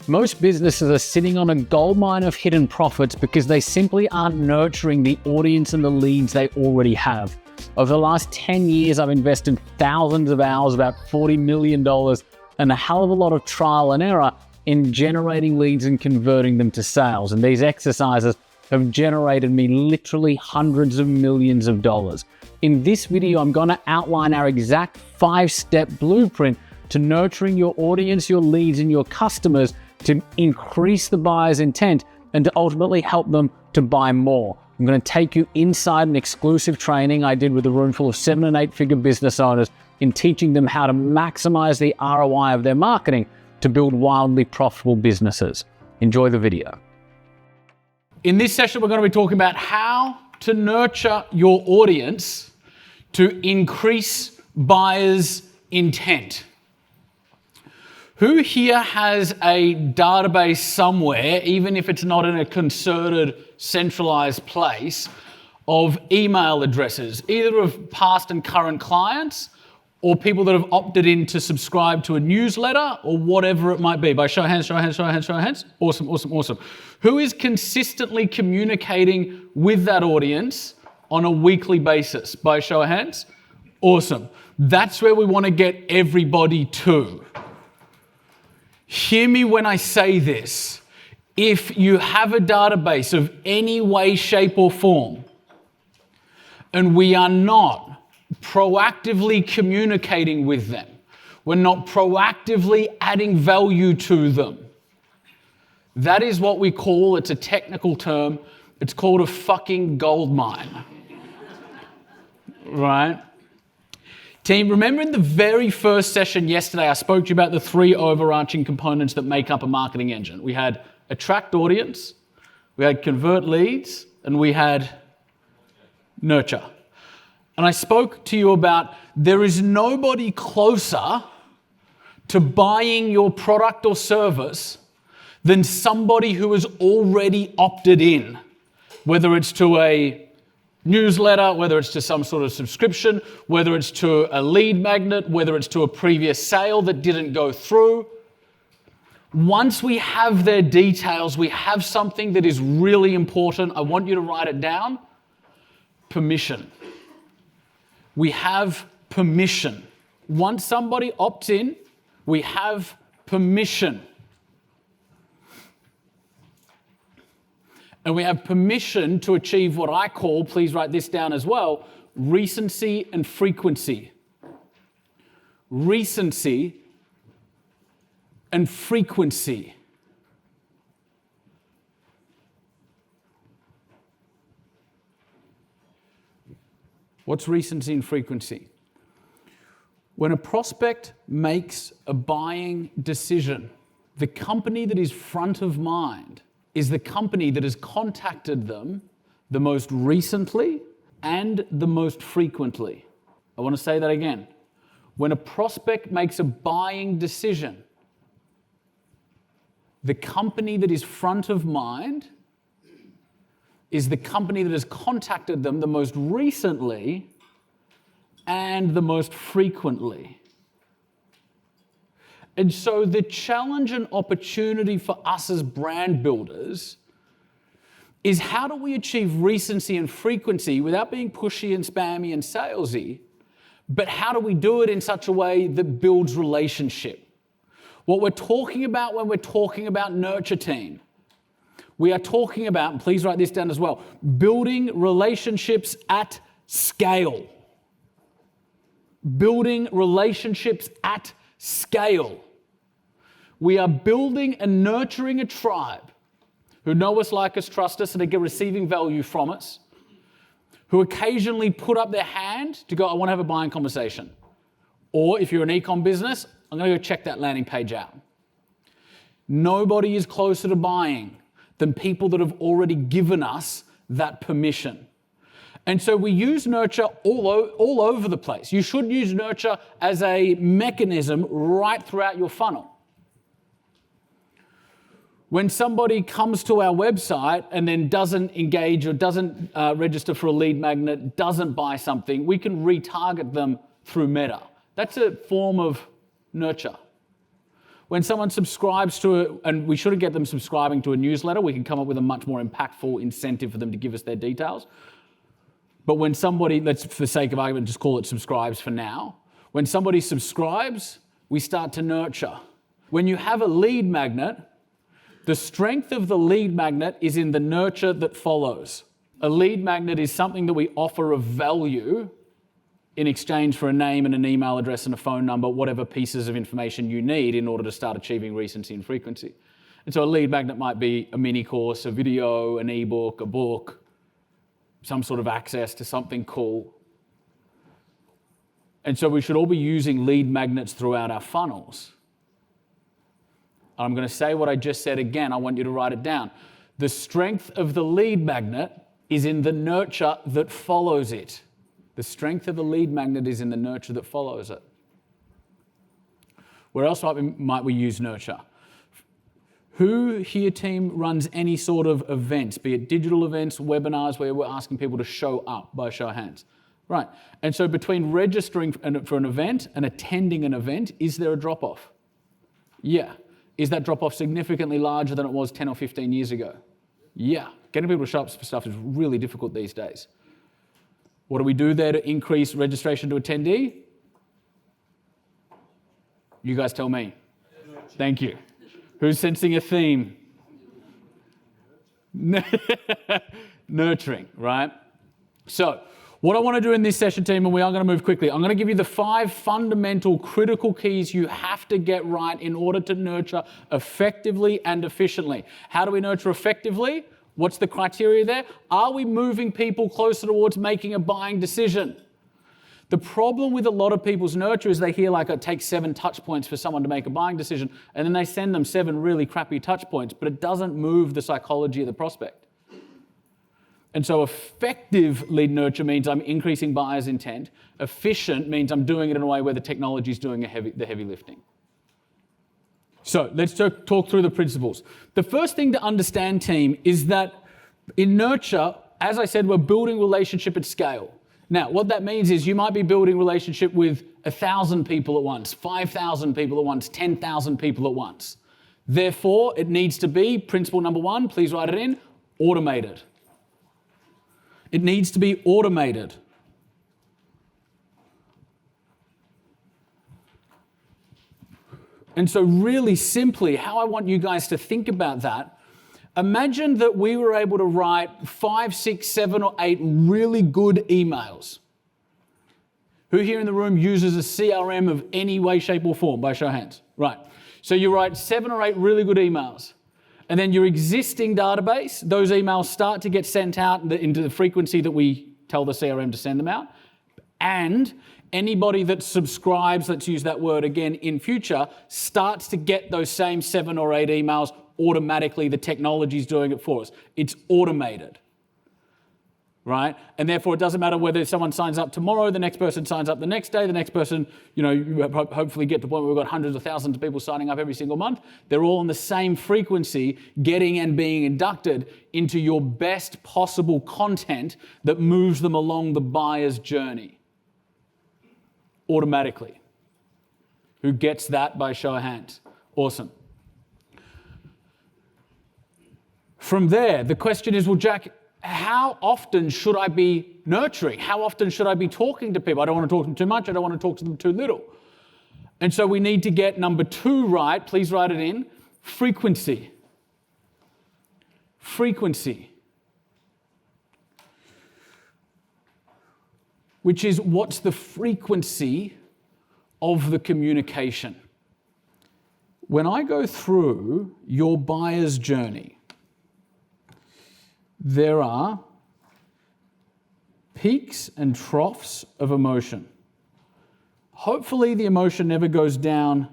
Most businesses are sitting on a goldmine of hidden profits because they simply aren't nurturing the audience and the leads they already have. Over the last 10 years, I've invested thousands of hours, about $40 million, and a hell of a lot of trial and error in generating leads and converting them to sales. And these exercises have generated me literally hundreds of millions of dollars. In this video, I'm going to outline our exact 5-step blueprint to nurturing your audience, your leads, and your customers to increase the buyer's intent and to ultimately help them to buy more. I'm going to take you inside an exclusive training I did with a room full of 7- and 8-figure business owners in teaching them how to maximize the ROI of their marketing to build wildly profitable businesses. Enjoy the video. In this session, we're going to be talking about how to nurture your audience to increase buyers' intent. Who here has a database somewhere, even if it's not in a concerted, centralized place, of email addresses, either of past and current clients or people that have opted in to subscribe to a newsletter or whatever it might be? By show of hands, show of hands, show of hands, show of hands. Awesome, awesome, awesome. Who is consistently communicating with that audience on a weekly basis? By show of hands. Awesome. That's where we want to get everybody to. Hear me when I say this. If you have a database of any way, shape, or form, and we are not proactively communicating with them, we're not proactively adding value to them, that is what we call, it's a technical term, it's called a fucking gold mine. Right? Team, remember in the very first session yesterday, I spoke to you about the 3 overarching components that make up a marketing engine. We had attract audience, we had convert leads, and we had nurture. And I spoke to you about there is nobody closer to buying your product or service than somebody who has already opted in, whether it's to a newsletter, whether it's to some sort of subscription, whether it's to a lead magnet, whether it's to a previous sale that didn't go through. Once we have their details, we have something that is really important. I want you to write it down. Permission. We have permission. Once somebody opts in, we have permission. And we have permission to achieve what I call, please write this down as well, recency and frequency. Recency and frequency. What's recency and frequency? When a prospect makes a buying decision, the company that is front of mind is the company that has contacted them the most recently and the most frequently. I want to say that again. When a prospect makes a buying decision, the company that is front of mind is the company that has contacted them the most recently and the most frequently. And so the challenge and opportunity for us as brand builders is how do we achieve recency and frequency without being pushy and spammy and salesy, but how do we do it in such a way that builds relationship? What we're talking about when we're talking about nurture team, we are talking about, and please write this down as well, building relationships at scale. Building relationships at scale. We are building and nurturing a tribe who know us, like us, trust us, and are receiving value from us, who occasionally put up their hand to go, I want to have a buying conversation. Or if you're an e-com business, I'm going to go check that landing page out. Nobody is closer to buying than people that have already given us that permission. And so we use nurture all over the place. You should use nurture as a mechanism right throughout your funnel. When somebody comes to our website and then doesn't engage or doesn't register for a lead magnet, doesn't buy something, we can retarget them through Meta. That's a form of nurture. When someone subscribes to and we shouldn't get them subscribing to a newsletter, we can come up with a much more impactful incentive for them to give us their details. But when somebody, let's for the sake of argument just call it subscribes for now, when somebody subscribes, we start to nurture. When you have a lead magnet, the strength of the lead magnet is in the nurture that follows. A lead magnet is something that we offer of value in exchange for a name and an email address and a phone number, whatever pieces of information you need in order to start achieving recency and frequency. And so a lead magnet might be a mini course, a video, an ebook, a book, some sort of access to something cool. And so we should all be using lead magnets throughout our funnels. I'm going to say what I just said again. I want you to write it down. The strength of the lead magnet is in the nurture that follows it. The strength of the lead magnet is in the nurture that follows it. Where else might we use nurture? Who here, team, runs any sort of events, be it digital events, webinars, where we're asking people to show up by show of hands? Right. And so between registering for an event and attending an event, is there a drop-off? Yeah. Is that drop-off significantly larger than it was 10 or 15 years ago? Yeah. Getting people to show up for stuff is really difficult these days. What do we do there to increase registration to attendee? You guys tell me. Thank you. Who's sensing a theme? Nurturing, right? So, what I want to do in this session, team, and we are going to move quickly, I'm going to give you the 5 fundamental critical keys you have to get right in order to nurture effectively and efficiently. How do we nurture effectively? What's the criteria there? Are we moving people closer towards making a buying decision? The problem with a lot of people's nurture is they hear like it takes 7 touch points for someone to make a buying decision, and then they send them 7 really crappy touch points, but it doesn't move the psychology of the prospect. And so effective lead nurture means I'm increasing buyer's intent. Efficient means I'm doing it in a way where the technology is doing the heavy lifting. So let's talk through the principles. The first thing to understand, team, is that in nurture, as I said, we're building relationship at scale. Now, what that means is you might be building relationship with 1,000 people at once, 5,000 people at once, 10,000 people at once. Therefore, it needs to be, principle number 1, please write it in, automated. It needs to be automated. And so really simply, how I want you guys to think about that, imagine that we were able to write 5, 6, 7, or 8 really good emails. Who here in the room uses a CRM of any way, shape, or form? By show of hands. Right. So you write 7 or 8 really good emails. And then your existing database, those emails start to get sent out into the frequency that we tell the CRM to send them out. And anybody that subscribes, let's use that word again, in future, starts to get those same 7 or 8 emails automatically. The technology's doing it for us. It's automated, right? And therefore, it doesn't matter whether someone signs up tomorrow, the next person signs up the next day, the next person, you hopefully get to the point where we've got hundreds of thousands of people signing up every single month. They're all on the same frequency, getting and being inducted into your best possible content that moves them along the buyer's journey automatically. Who gets that by show of hands? Awesome. From there, the question is, well, Jack, how often should I be nurturing? How often should I be talking to people? I don't want to talk to them too much. I don't want to talk to them too little. And so we need to get number 2 right. Please write it in. Frequency. Frequency. Which is what's the frequency of the communication. When I go through your buyer's journey, there are peaks and troughs of emotion. Hopefully the emotion never goes down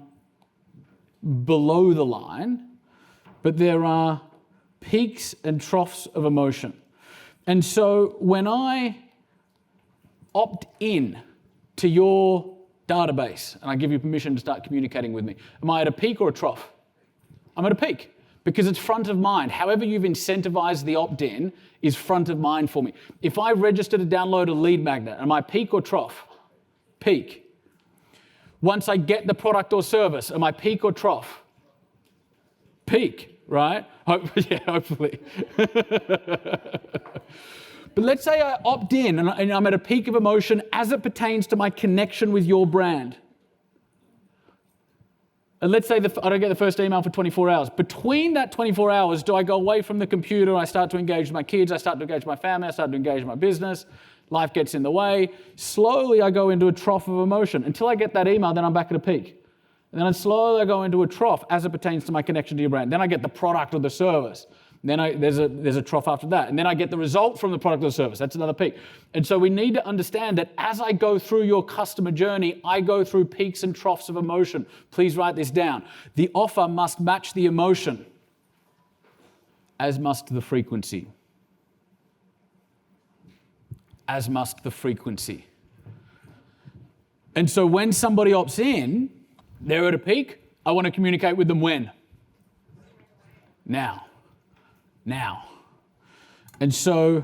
below the line, but there are peaks and troughs of emotion. And so when I opt in to your database and I give you permission to start communicating with me, am I at a peak or a trough? I'm at a peak. Because it's front of mind. However you've incentivized the opt-in is front of mind for me. If I register to download a lead magnet, am I peak or trough? Peak. Once I get the product or service, am I peak or trough? peak, right? Yeah, hopefully. But let's say I opt in and I'm at a peak of emotion as it pertains to my connection with your brand. And let's say I don't get the first email for 24 hours. Between that 24 hours, do I go away from the computer? I start to engage with my kids. I start to engage with my family. I start to engage with my business. Life gets in the way. Slowly, I go into a trough of emotion. Until I get that email, then I'm back at a peak. And then slowly I go into a trough as it pertains to my connection to your brand. Then I get the product or the service. Then there's a trough after that. And then I get the result from the product or service. That's another peak. And so we need to understand that as I go through your customer journey, I go through peaks and troughs of emotion. Please write this down. The offer must match the emotion, as must the frequency. As must the frequency. And so when somebody opts in, they're at a peak. I want to communicate with them when? Now. And so,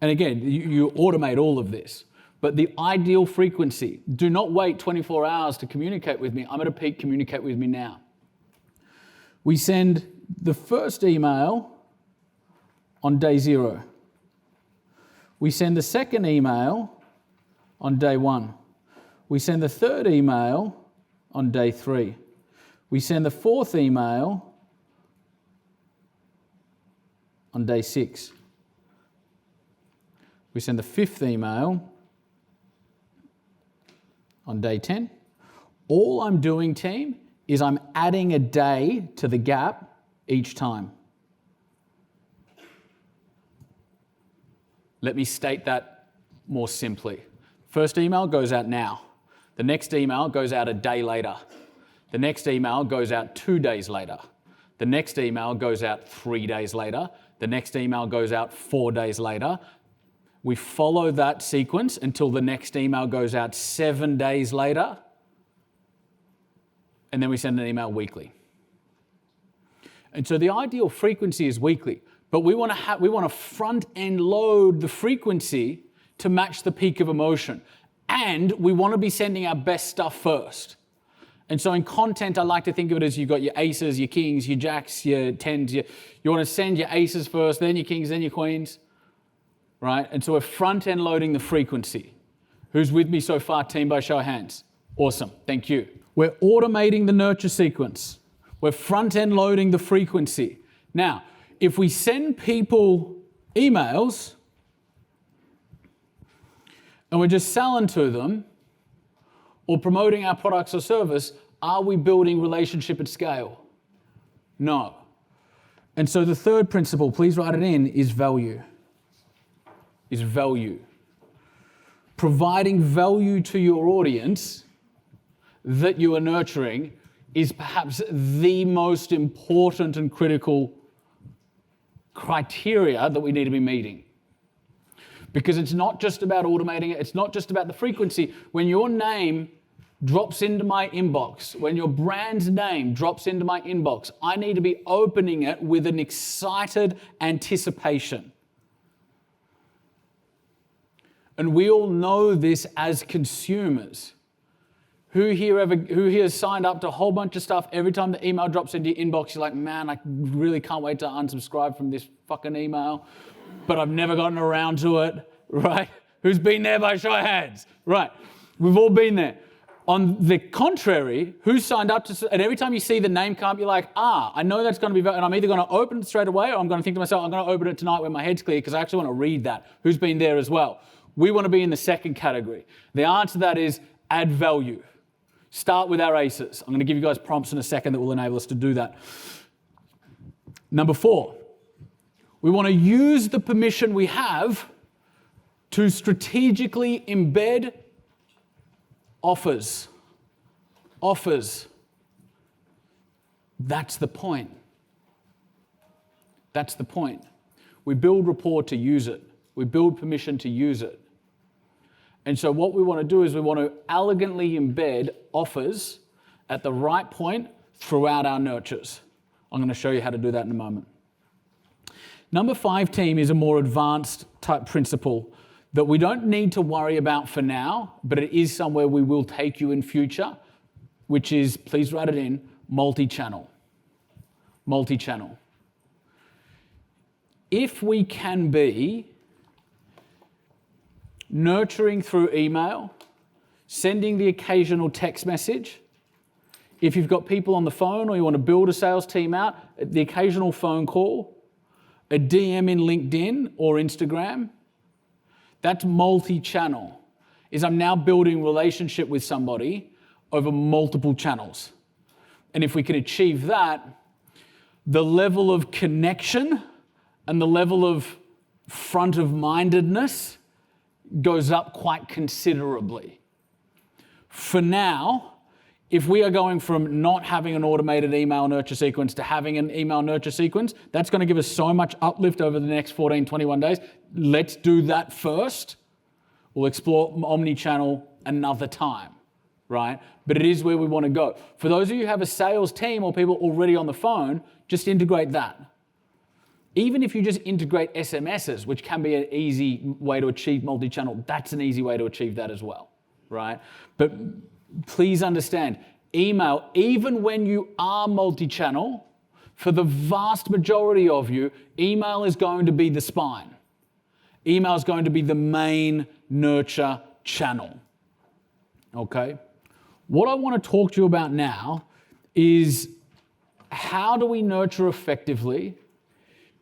and again, you automate all of this, but the ideal frequency, do not wait 24 hours to communicate with me. I'm at a peak, communicate with me now. We send the first email on day 0. We send the second email on day 1. We send the third email on day 3. We send the fourth email on day 6. We send the fifth email on day 10. All I'm doing, team, is I'm adding a day to the gap each time. Let me state that more simply. First email goes out now. The next email goes out a day later. The next email goes out 2 days later. The next email goes out 3 days later. The next email goes out 4 days later. We follow that sequence until the next email goes out 7 days later. And then we send an email weekly. And so the ideal frequency is weekly, but we want to front end load the frequency to match the peak of emotion. And we want to be sending our best stuff first. And so in content, I like to think of it as you've got your aces, your kings, your jacks, your tens. You want to send your aces first, then your kings, then your queens, right? And so we're front-end loading the frequency. Who's with me so far, team, by show of hands? Awesome, thank you. We're automating the nurture sequence. We're front-end loading the frequency. Now, if we send people emails and we're just selling to them, or promoting our products or service, are we building relationship at scale? No. And so the third principle, please write it in, is value. Is value. Providing value to your audience that you are nurturing is perhaps the most important and critical criteria that we need to be meeting. Because it's not just about automating it, it's not just about the frequency. When your name drops into my inbox, when your brand's name drops into my inbox, I need to be opening it with an excited anticipation. And we all know this as consumers. Who here has signed up to a whole bunch of stuff? Every time the email drops into your inbox, you're like, man, I really can't wait to unsubscribe from this fucking email, but I've never gotten around to it, right? Who's been there by show of hands? Right, we've all been there. On the contrary, who signed up to, and every time you see the name come up, you're like, I know that's going to be, and I'm either going to open it straight away, or I'm going to think to myself, I'm going to open it tonight when my head's clear, because I actually want to read that. Who's been there as well? We want to be in the second category. The answer to that is add value. Start with our aces. I'm going to give you guys prompts in a second that will enable us to do that. Number 4, we want to use the permission we have to strategically embed offers. That's the point. That's the point. We build rapport to use it. We build permission to use it. And so what we want to do is we want to elegantly embed offers at the right point throughout our nurtures. I'm going to show you how to do that in a moment. Number 5, team, is a more advanced type principle that we don't need to worry about for now, but it is somewhere we will take you in future, which is, please write it in, multi-channel. multi-channel. If we can be nurturing through email, sending the occasional text message, if you've got people on the phone or you want to build a sales team out, the occasional phone call, a DM in LinkedIn or Instagram, that's multi-channel. Is I'm now building relationship with somebody over multiple channels. And if we can achieve that, the level of connection and the level of front of mindedness goes up quite considerably. For now, if we are going from not having an automated email nurture sequence to having an email nurture sequence, that's going to give us so much uplift over the next 14, 21 days. Let's do that first. We'll explore omni-channel another time, right? But it is where we want to go. For those of you who have a sales team or people already on the phone, just integrate that. Even if you just integrate SMSs, which can be an easy way to achieve multi-channel, that's an easy way to achieve that as well, right? But please understand, email, even when you are multi-channel, for the vast majority of you, email is going to be the spine. Email is going to be the main nurture channel, okay? What I want to talk to you about now is how do we nurture effectively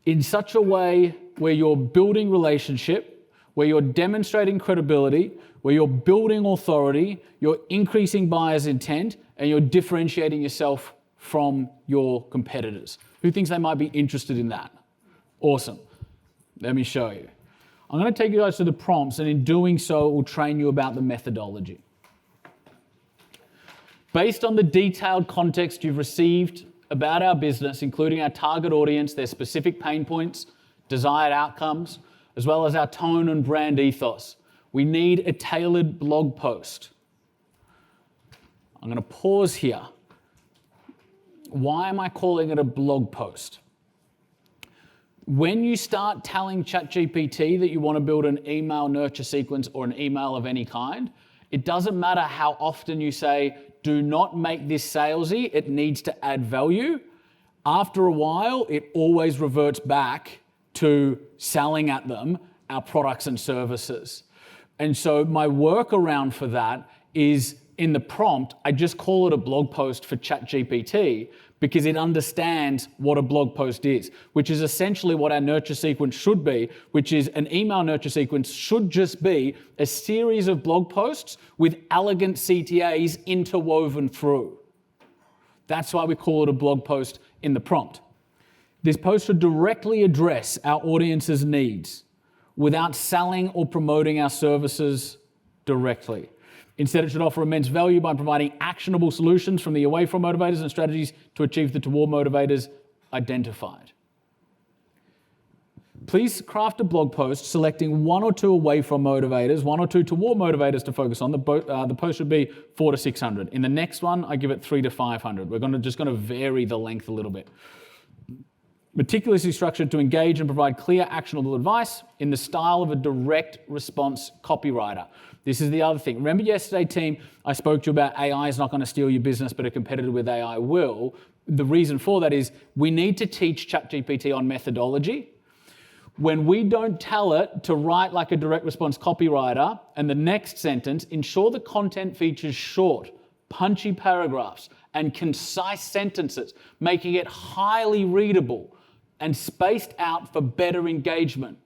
in such a way where you're building relationship, where you're demonstrating credibility, where you're building authority, you're increasing buyer's intent, and you're differentiating yourself from your competitors. Who thinks they might be interested in that? Awesome. Let me show you. I'm going to take you guys to the prompts, and in doing so, it will train you about the methodology. Based on the detailed context you've received about our business, including our target audience, their specific pain points, desired outcomes, as well as our tone and brand ethos, we need a tailored blog post. I'm going to pause here. Why am I calling it a blog post? When you start telling ChatGPT that you want to build an email nurture sequence or an email of any kind, it doesn't matter how often you say, do not make this salesy, it needs to add value. After a while, it always reverts back to selling at them our products and services. And so my workaround for that is in the prompt, I just call it a blog post for ChatGPT because it understands what a blog post is, which is essentially what our nurture sequence should be, which is an email nurture sequence should just be a series of blog posts with elegant CTAs interwoven through. That's why we call it a blog post in the prompt. This post should directly address our audience's needs without selling or promoting our services directly. Instead, it should offer immense value by providing actionable solutions from the away from motivators and strategies to achieve the toward motivators identified. Please craft a blog post selecting 1 or 2 away from motivators, 1 or 2 toward motivators to focus on. The post should be 400 to 600. In the next one, I give it 300 to 500. We're just going to vary the length a little bit. Meticulously structured to engage and provide clear, actionable advice in the style of a direct response copywriter. This is the other thing. Remember yesterday, team, I spoke to you about AI is not going to steal your business, but a competitor with AI will. The reason for that is we need to teach ChatGPT on methodology. When we don't tell it to write like a direct response copywriter, and the next sentence, ensure the content features short, punchy paragraphs and concise sentences, making it highly readable and spaced out for better engagement.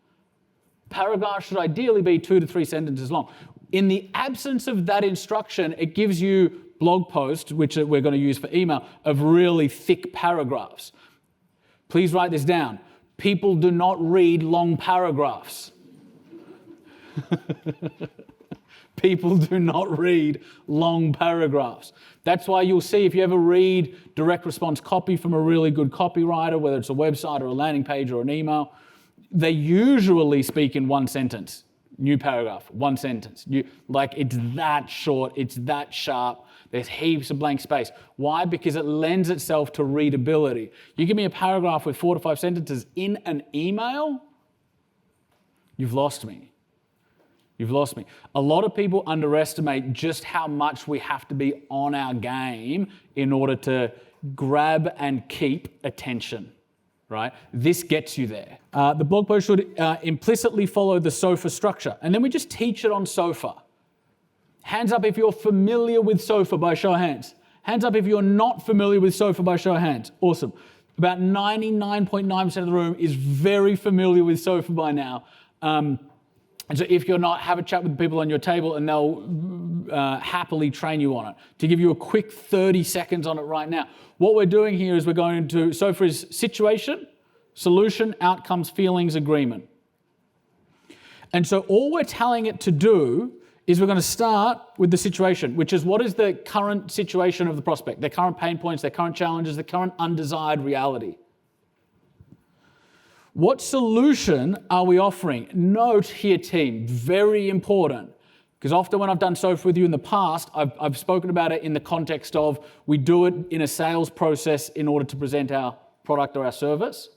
Paragraphs should ideally be 2 to 3 sentences long. In the absence of that instruction, it gives you blog posts, which we're going to use for email, of really thick paragraphs. Please write this down. People do not read long paragraphs. People do not read long paragraphs. That's why you'll see if you ever read direct response copy from a really good copywriter, whether it's a website or a landing page or an email, they usually speak in 1 sentence. New paragraph, 1 sentence. Like it's that short, it's that sharp. There's heaps of blank space. Why? Because it lends itself to readability. You give me a paragraph with 4 to 5 sentences in an email, you've lost me. You've lost me. A lot of people underestimate just how much we have to be on our game in order to grab and keep attention, right? This gets you there. The blog post should implicitly follow the SOFA structure. And then we just teach it on SOFA. Hands up if you're familiar with SOFA by show of hands. Hands up if you're not familiar with SOFA by show of hands. Awesome. About 99.9% of the room is very familiar with SOFA by now. And so if you're not, have a chat with the people on your table and they'll happily train you on it. To give you a quick 30 seconds on it right now. What we're doing here is we're going to, SOFA is situation, solution, outcomes, feelings, agreement. And so all we're telling it to do is we're going to start with the situation, which is what is the current situation of the prospect, their current pain points, their current challenges, their current undesired reality. What solution are we offering? Note here, team, very important, because often when I've done SOFA with you in the past, I've spoken about it in the context of we do it in a sales process in order to present our product or our service.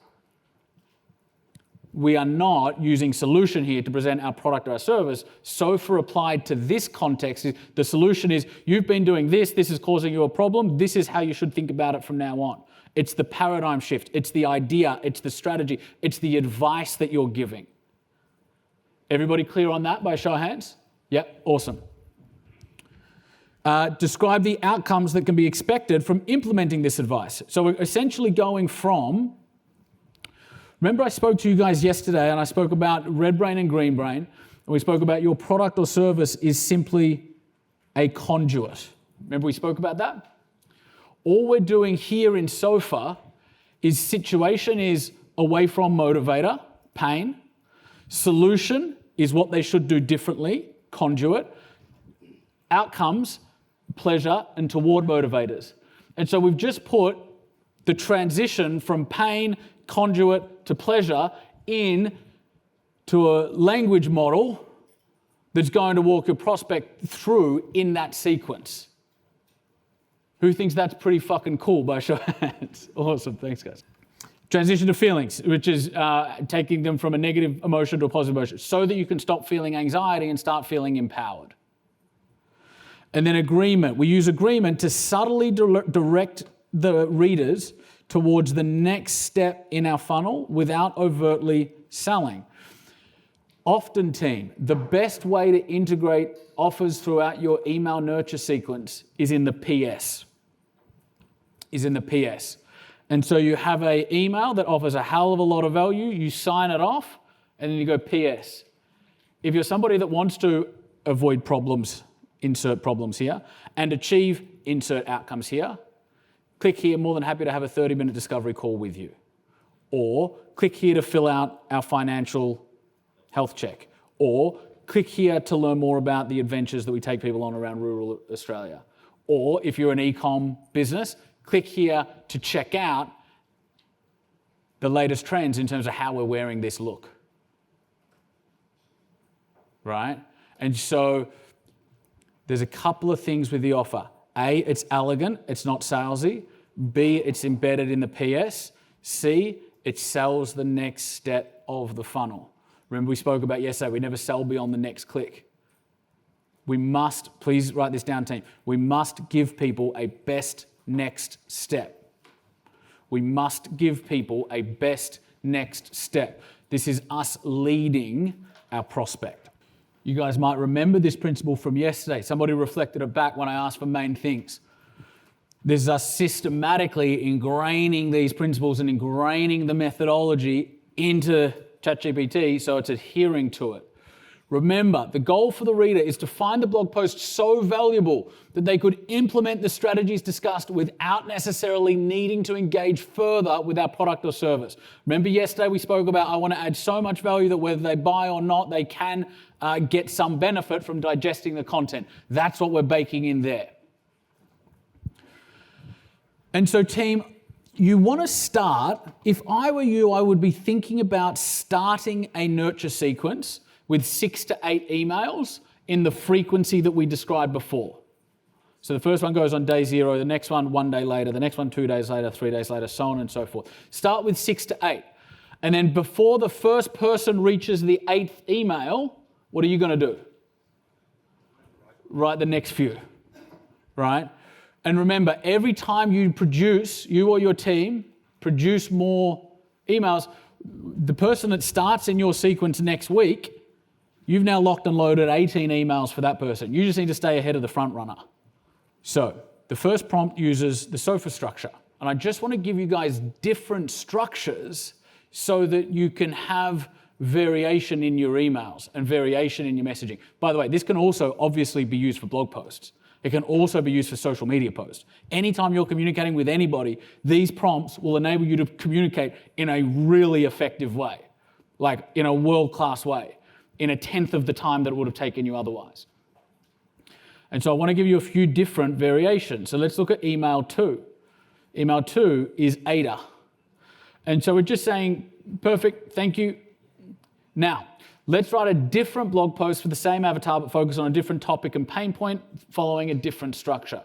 We are not using solution here to present our product or our service. SOFA applied to this context, the solution is you've been doing this is causing you a problem, this is how you should think about it from now on. It's the paradigm shift, it's the idea, it's the strategy, it's the advice that you're giving. Everybody clear on that by show of hands? Yep, awesome. Describe the outcomes that can be expected from implementing this advice. So we're essentially going from, remember I spoke to you guys yesterday and I spoke about red brain and green brain, and we spoke about your product or service is simply a conduit. Remember we spoke about that? All we're doing here in SOFA is situation is away from motivator, pain. Solution is what they should do differently, conduit. Outcomes, pleasure, and toward motivators. And so we've just put the transition from pain, conduit, to pleasure in to a language model that's going to walk your prospect through in that sequence. Who thinks that's pretty fucking cool by show of hands? Awesome, thanks guys. Transition to feelings, which is taking them from a negative emotion to a positive emotion, so that you can stop feeling anxiety and start feeling empowered. And then agreement. We use agreement to subtly direct the readers towards the next step in our funnel without overtly selling. Often, team, the best way to integrate offers throughout your email nurture sequence is in the PS. And so you have an email that offers a hell of a lot of value, you sign it off, and then you go PS. If you're somebody that wants to avoid problems, insert problems here, and achieve, insert outcomes here, click here, more than happy to have a 30-minute discovery call with you. Or click here to fill out our financial health check. Or click here to learn more about the adventures that we take people on around rural Australia. Or if you're an e-com business, click here to check out the latest trends in terms of how we're wearing this look. Right? And so there's a couple of things with the offer. A, it's elegant, it's not salesy. B, it's embedded in the PS. C, it sells the next step of the funnel. Remember we spoke about yesterday, we never sell beyond the next click. We must, please write this down team, we must give people a best next step. We must give people a best next step. This is us leading our prospect. You guys might remember this principle from yesterday. Somebody reflected it back when I asked for main things. This is us systematically ingraining these principles and ingraining the methodology into ChatGPT so it's adhering to it. Remember, the goal for the reader is to find the blog post so valuable that they could implement the strategies discussed without necessarily needing to engage further with our product or service. Remember yesterday we spoke about I want to add so much value that whether they buy or not, they can get some benefit from digesting the content. That's what we're baking in there. And so team, you want to start, if I were you, I would be thinking about starting a nurture sequence with 6 to 8 emails in the frequency that we described before. So the first one goes on day 0, the next one day later, the next one 2 days later, 3 days later, so on and so forth. Start with 6 to 8. And then before the first person reaches the 8th email, what are you going to do? Write the next few, right? And remember, every time you or your team produce more emails, the person that starts in your sequence next week, you've now locked and loaded 18 emails for that person. You just need to stay ahead of the front runner. So the first prompt uses the SOFA structure. And I just want to give you guys different structures so that you can have variation in your emails and variation in your messaging. By the way, this can also obviously be used for blog posts. It can also be used for social media posts. Anytime you're communicating with anybody, these prompts will enable you to communicate in a really effective way, like in a world-class way, in a tenth of the time that it would have taken you otherwise. And so I want to give you a few different variations. So let's look at email 2. Email 2 is ADA. And so we're just saying, perfect, thank you. Now, let's write a different blog post for the same avatar, but focus on a different topic and pain point following a different structure.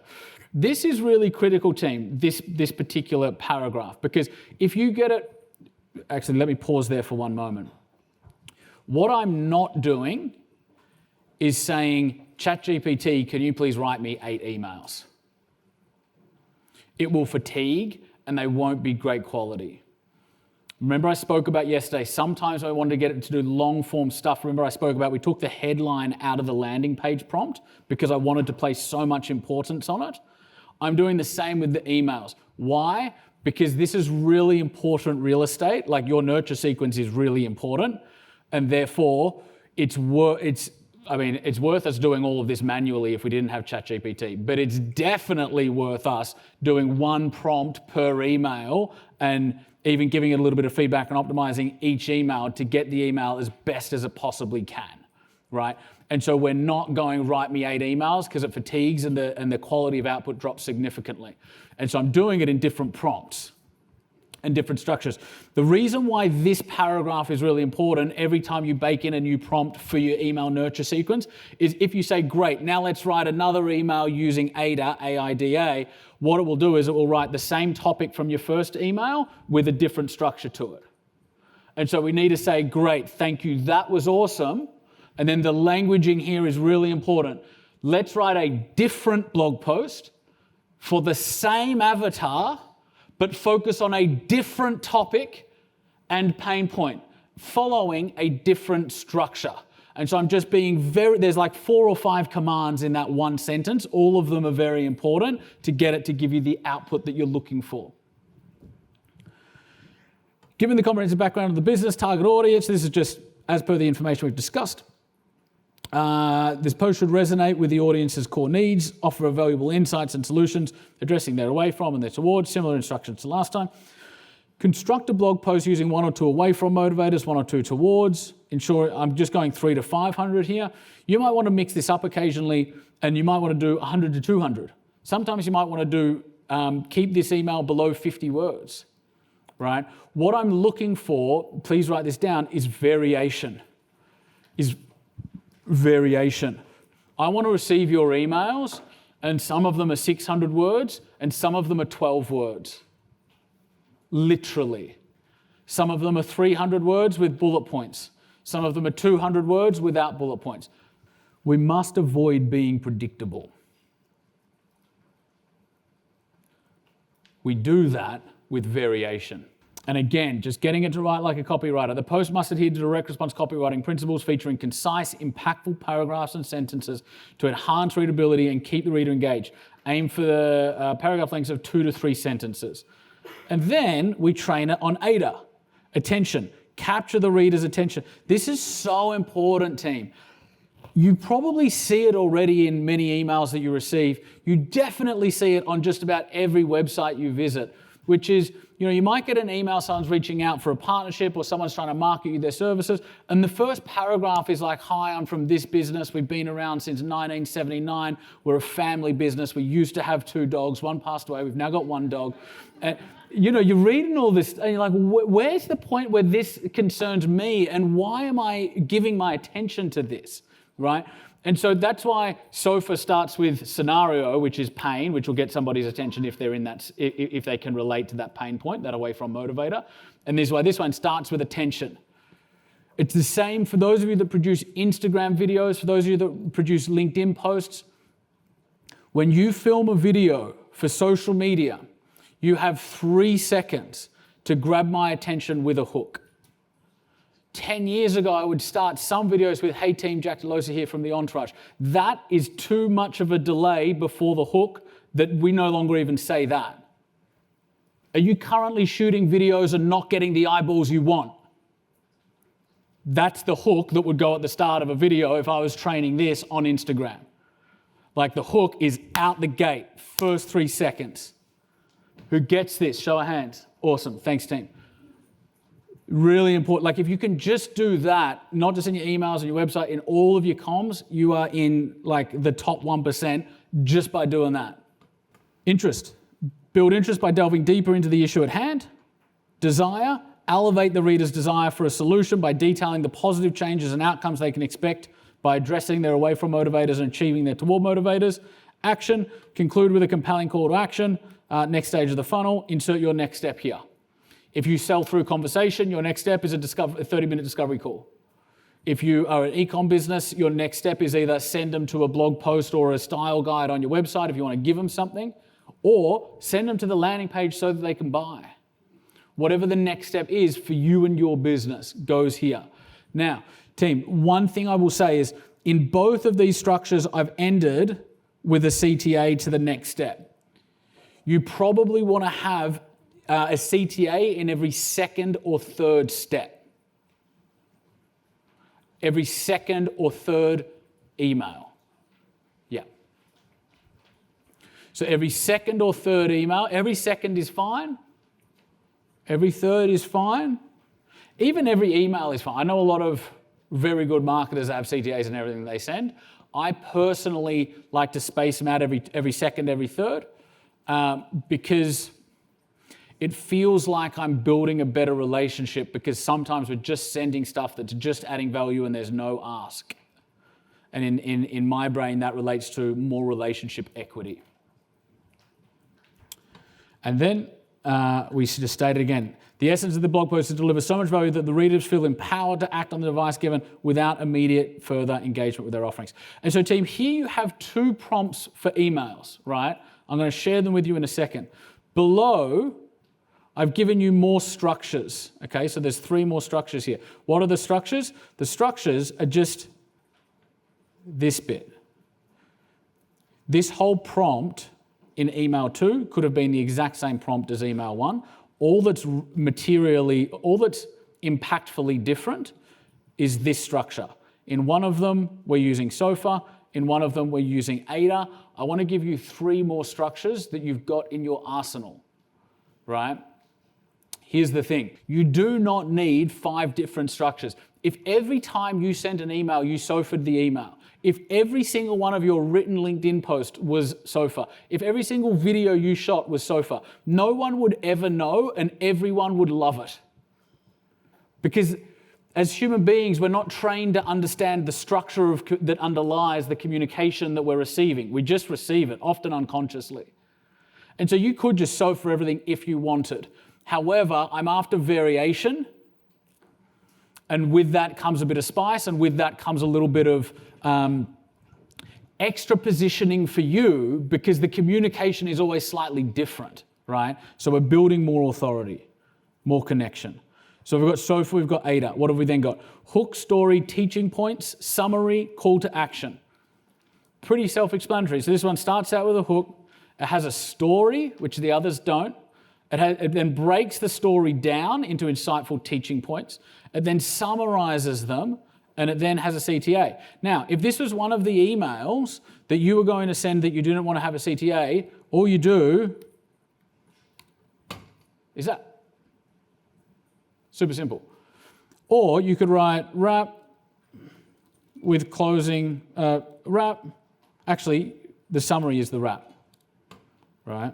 This is really critical, team, this particular paragraph, because if you get it, actually, let me pause there for one moment. What I'm not doing is saying, ChatGPT, can you please write me 8 emails? It will fatigue and they won't be great quality. Remember I spoke about yesterday, sometimes I wanted to get it to do long form stuff. Remember I spoke about, we took the headline out of the landing page prompt because I wanted to place so much importance on it. I'm doing the same with the emails. Why? Because this is really important real estate, like your nurture sequence is really important, and therefore it's worth us doing all of this manually if we didn't have ChatGPT, but it's definitely worth us doing one prompt per email and even giving it a little bit of feedback and optimizing each email to get the email as best as it possibly can, right? And so we're not going write me 8 emails because it fatigues and the quality of output drops significantly. And so I'm doing it in different prompts and different structures. The reason why this paragraph is really important every time you bake in a new prompt for your email nurture sequence is if you say, great, now let's write another email using AIDA, A-I-D-A, what it will do is it will write the same topic from your first email with a different structure to it. And so we need to say, great, thank you, that was awesome. And then the languaging here is really important. Let's write a different blog post for the same avatar, but focus on a different topic and pain point, following a different structure. And so I'm just being there's like 4 or 5 commands in that one sentence. All of them are very important to get it to give you the output that you're looking for. Given the comprehensive background of the business, target audience, this is just as per the information we've discussed. This post should resonate with the audience's core needs, offer valuable insights and solutions, addressing their away from and their towards, similar instructions to last time. Construct a blog post using 1 or 2 away from motivators, 1 or 2 towards. Ensure, I'm just going 3 to 500 here. You might want to mix this up occasionally and you might want to do 100 to 200. Sometimes you might want to do, keep this email below 50 words, right? What I'm looking for, please write this down, is variation. I want to receive your emails and some of them are 600 words and some of them are 12 words. Literally. Some of them are 300 words with bullet points. Some of them are 200 words without bullet points. We must avoid being predictable. We do that with variation. And again, just getting it to write like a copywriter. The post must adhere to direct response copywriting principles featuring concise, impactful paragraphs and sentences to enhance readability and keep the reader engaged. Aim for the paragraph lengths of 2 to 3 sentences. And then we train it on AIDA, attention, capture the reader's attention. This is so important, team. You probably see it already in many emails that you receive. You definitely see it on just about every website you visit, which is, you might get an email, someone's reaching out for a partnership or someone's trying to market you their services, and the first paragraph is like, hi, I'm from this business. We've been around since 1979. We're a family business. We used to have 2 dogs. One passed away. We've now got 1 dog. And, you're reading all this and you're like, where's the point where this concerns me and why am I giving my attention to this, right? And so that's why SOFA starts with scenario, which is pain, which will get somebody's attention if they're in that, if they can relate to that pain point, that away from motivator. And this is why this one starts with attention. It's the same for those of you that produce Instagram videos, for those of you that produce LinkedIn posts. When you film a video for social media, you have 3 seconds to grab my attention with a hook. 10 years ago, I would start some videos with, "Hey team, Jack Delosa here from the Entourage." That is too much of a delay before the hook that we no longer even say that. Are you currently shooting videos and not getting the eyeballs you want? That's the hook that would go at the start of a video if I was training this on Instagram. Like, the hook is out the gate, first 3 seconds. Who gets this? Show of hands. Awesome. Thanks, team. Really important. Like, if you can just do that, not just in your emails and your website, in all of your comms, you are in like the top 1% just by doing that. Interest. Build interest by delving deeper into the issue at hand. Desire. Elevate the reader's desire for a solution by detailing the positive changes and outcomes they can expect by addressing their away from motivators and achieving their toward motivators. Action. Conclude with a compelling call to action. Next stage of the funnel. Insert your next step here. If you sell through conversation, your next step is a 30-minute discovery call. If you are an e-com business, your next step is either send them to a blog post or a style guide on your website if you want to give them something, or send them to the landing page so that they can buy. Whatever the next step is for you and your business goes here. Now, team, one thing I will say is in both of these structures, I've ended with a CTA to the next step. You probably want to have a CTA in every second or third step. Every second or third email. Yeah. So every second or third email, every second is fine. Every third is fine. Even every email is fine. I know a lot of very good marketers that have CTAs and everything they send. I personally like to space them out every second, every third, because it feels like I'm building a better relationship, because sometimes we're just sending stuff that's just adding value and there's no ask. And in my brain, that relates to more relationship equity. And then we should just state it again. The essence of the blog post is to deliver so much value that the readers feel empowered to act on the advice given without immediate further engagement with their offerings. And so team, here you have 2 prompts for emails, right? I'm going to share them with you in a second. Below, I've given you more structures, okay? So there's 3 more structures here. What are the structures? The structures are just this bit. This whole prompt in email 2 could have been the exact same prompt as email 1. All that's impactfully different is this structure. In one of them, we're using SOFA. In one of them, we're using ADA. I want to give you 3 more structures that you've got in your arsenal, right? Here's the thing. You do not need 5 different structures. If every time you sent an email, you SOFA'd the email, if every single one of your written LinkedIn posts was SOFA, if every single video you shot was SOFA, no one would ever know and everyone would love it. Because as human beings, we're not trained to understand the structure that underlies the communication that we're receiving. We just receive it, often unconsciously. And so you could just SOFA everything if you wanted. However, I'm after variation, and with that comes a bit of spice, and with that comes a little bit of extra positioning for you, because the communication is always slightly different, right? So we're building more authority, more connection. So we've got SOFA, we've got ADA. What have we then got? Hook, story, teaching points, summary, call to action. Pretty self-explanatory. So this one starts out with a hook. It has a story, which the others don't. It then breaks the story down into insightful teaching points. It then summarizes them, and it then has a CTA. Now, if this was one of the emails that you were going to send that you didn't want to have a CTA, all you do is that. Super simple. Or you could write wrap with closing wrap. Actually, the summary is the wrap, right?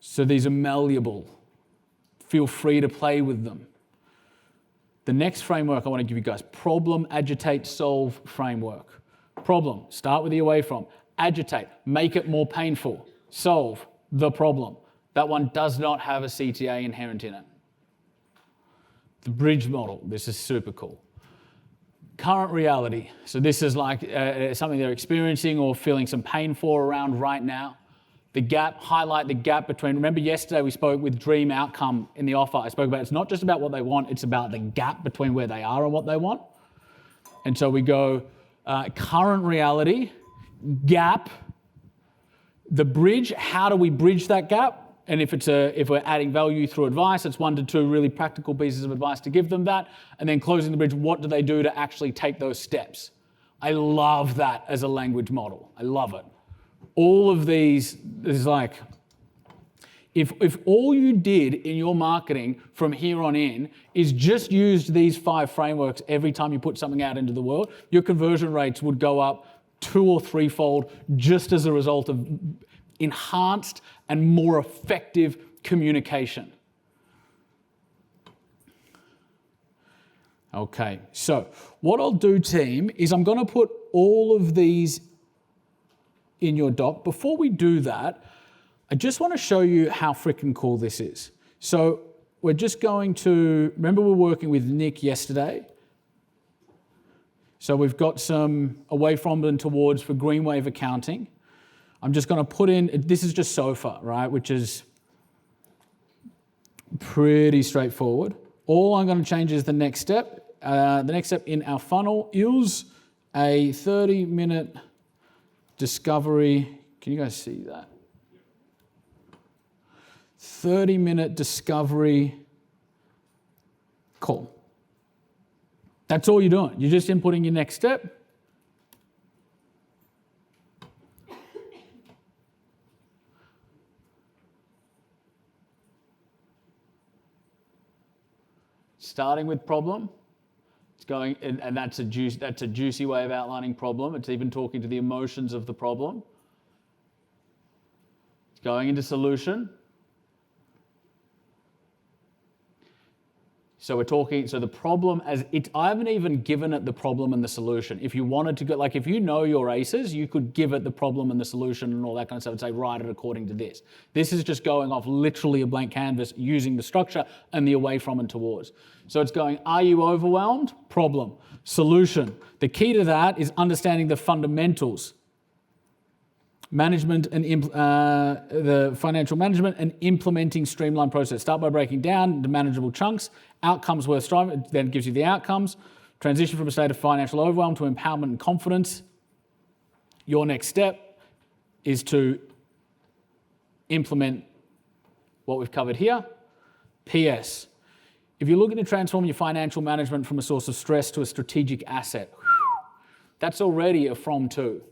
So these are malleable. Feel free to play with them. The next framework I want to give you guys, problem, agitate, solve framework. Problem, start with the away from. Agitate, make it more painful. Solve the problem. That one does not have a CTA inherent in it. The bridge model, this is super cool. Current reality. So this is like something they're experiencing or feeling some pain for around right now. The gap, highlight the gap between, remember yesterday we spoke with dream outcome in the offer. I spoke about it's not just about what they want, it's about the gap between where they are and what they want. And so we go current reality, gap, the bridge, how do we bridge that gap? And if we're adding value through advice, it's 1 to 2 really practical pieces of advice to give them that. And then closing the bridge, what do they do to actually take those steps? I love that as a language model. I love it. All of these is like, if all you did in your marketing from here on in is just used these 5 frameworks every time you put something out into the world, your conversion rates would go up 2 or 3-fold just as a result of enhanced and more effective communication. Okay, so what I'll do, team, is I'm going to put all of these in your doc. Before we do that, I just want to show you how freaking cool this is. So we're just going to, remember we were working with Nick yesterday? So we've got some away from and towards for green wave accounting. I'm just going to put in, this is just SOFA, right, which is pretty straightforward. All I'm going to change is the next step. The next step in our funnel is a 30-minute discovery. Can you guys see that? 30-minute discovery call. That's all you're doing. You're just inputting your next step. Starting with problem, it's going, and that's a juicy way of outlining problem. It's even talking to the emotions of the problem. It's going into solution. So we're talking, so the problem as it, I haven't even given it the problem and the solution. If you wanted to go, like if you know your aces, you could give it the problem and the solution and all that kind of stuff and say, write it according to this. This is just going off literally a blank canvas using the structure and the away from and towards. So it's going, are you overwhelmed? Problem. Solution. The key to that is understanding the fundamentals. Management and the financial management and implementing streamlined process. Start by breaking down the manageable chunks. Outcomes worth striving, then gives you the outcomes. Transition from a state of financial overwhelm to empowerment and confidence. Your next step is to implement what we've covered here. PS, if you're looking to transform your financial management from a source of stress to a strategic asset, that's already a from to.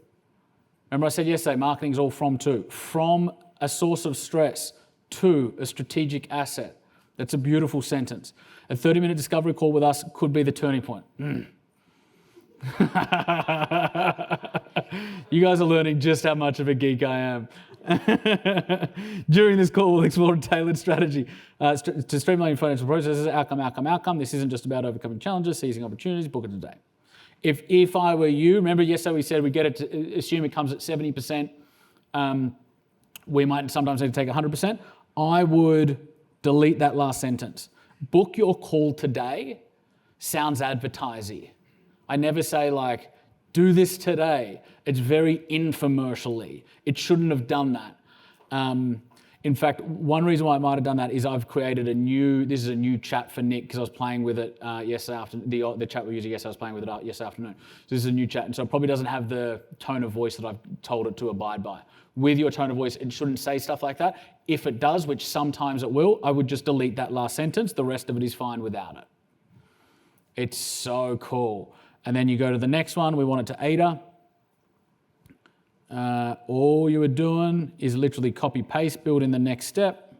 Remember I said yesterday, marketing is all from to. From a source of stress to a strategic asset. That's a beautiful sentence. A 30-minute discovery call with us could be the turning point. You guys are learning just how much of a geek I am. During this call, we'll explore a tailored strategy to streamline your financial processes. Outcome. This isn't just about overcoming challenges, seizing opportunities, book it today. If I were you, remember yesterday we said we get it to assume it comes at 70%. We might sometimes need to take 100%. I would delete that last sentence. Book your call today sounds advertising. I never say like, do this today. It's very infomercially. It shouldn't have done that. In fact, one reason why I might have done that is I've created this is a new chat for Nick because I was playing with it yesterday afternoon. The chat we're using yesterday, I was playing with it yesterday afternoon. So this is a new chat, and so it probably doesn't have the tone of voice that I've told it to abide by. With your tone of voice, it shouldn't say stuff like that. If it does, which sometimes it will, I would just delete that last sentence. The rest of it is fine without it. It's so cool. And then you go to the next one. We want it to ADA. All you were doing is literally copy paste, build in the next step.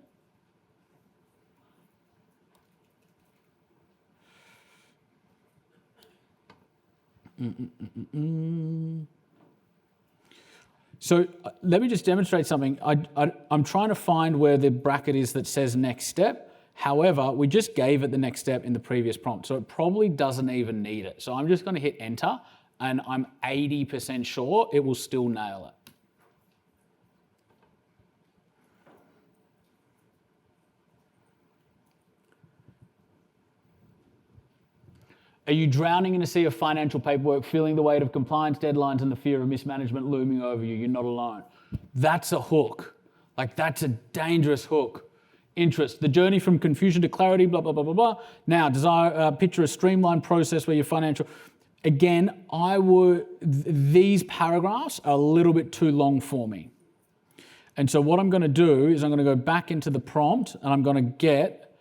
So let me just demonstrate something. I'm trying to find where the bracket is that says next step. However, we just gave it the next step in the previous prompt, so it probably doesn't even need it. So I'm just going to hit enter, and I'm 80% sure it will still nail it. Are you drowning in a sea of financial paperwork, feeling the weight of compliance deadlines and the fear of mismanagement looming over you? You're not alone. That's a hook. Like, that's a dangerous hook. Interest, the journey from confusion to clarity, blah, blah, blah, blah, blah. Now, desire, picture a streamlined process where your financial... Again, these paragraphs are a little bit too long for me. And so what I'm going to do is I'm going to go back into the prompt and I'm going to get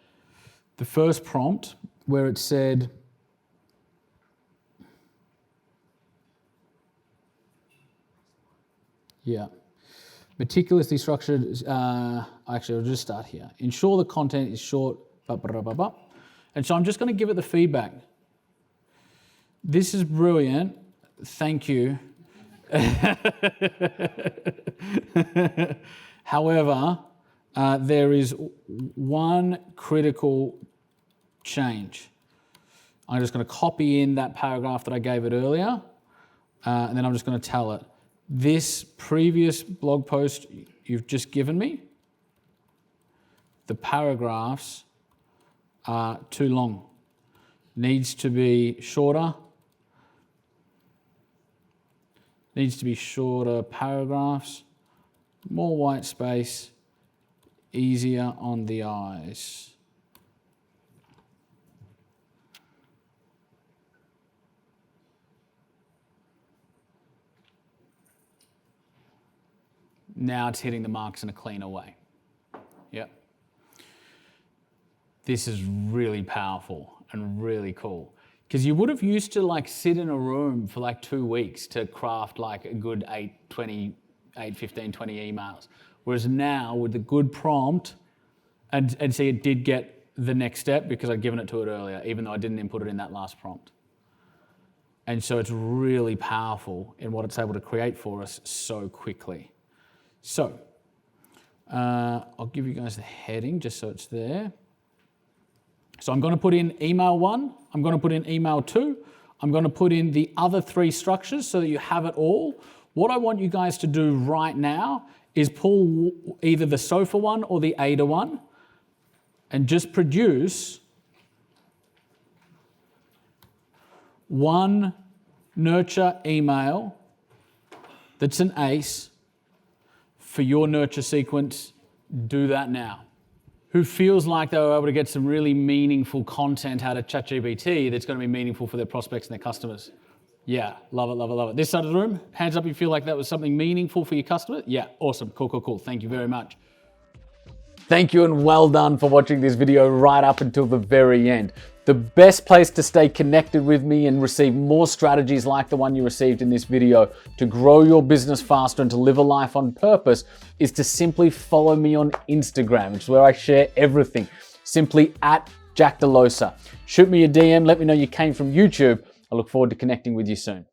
the first prompt where it said... Yeah. Meticulously structured, actually I'll just start here. Ensure the content is short, blah, blah, blah, blah. And so I'm just going to give it the feedback. This is brilliant, thank you. However, there is one critical change. I'm just going to copy in that paragraph that I gave it earlier, and then I'm just going to tell it. This previous blog post you've just given me, the paragraphs are too long. Needs to be shorter. Needs to be shorter paragraphs, more white space, easier on the eyes. Now it's hitting the marks in a cleaner way. Yep. This is really powerful and really cool. Because you would have used to like sit in a room for like 2 weeks to craft like a good 15, 20 emails. Whereas now with the good prompt, and see it did get the next step because I'd given it to it earlier, even though I didn't input it in that last prompt. And so it's really powerful in what it's able to create for us so quickly. So, I'll give you guys the heading just so it's there. So I'm going to put in email 1, I'm going to put in email 2, I'm going to put in the other 3 structures so that you have it all. What I want you guys to do right now is pull either the SOFA one or the ADA one and just produce one nurture email that's an ace for your nurture sequence. Do that now. Who feels like they were able to get some really meaningful content out of ChatGPT that's going to be meaningful for their prospects and their customers? Yeah, love it, love it, love it. This side of the room, hands up if you feel like that was something meaningful for your customer. Yeah, awesome, cool, cool, cool. Thank you very much. Thank you and well done for watching this video right up until the very end. The best place to stay connected with me and receive more strategies like the one you received in this video to grow your business faster and to live a life on purpose is to simply follow me on Instagram, which is where I share everything. Simply at Jack Delosa. Shoot me a DM, let me know you came from YouTube. I look forward to connecting with you soon.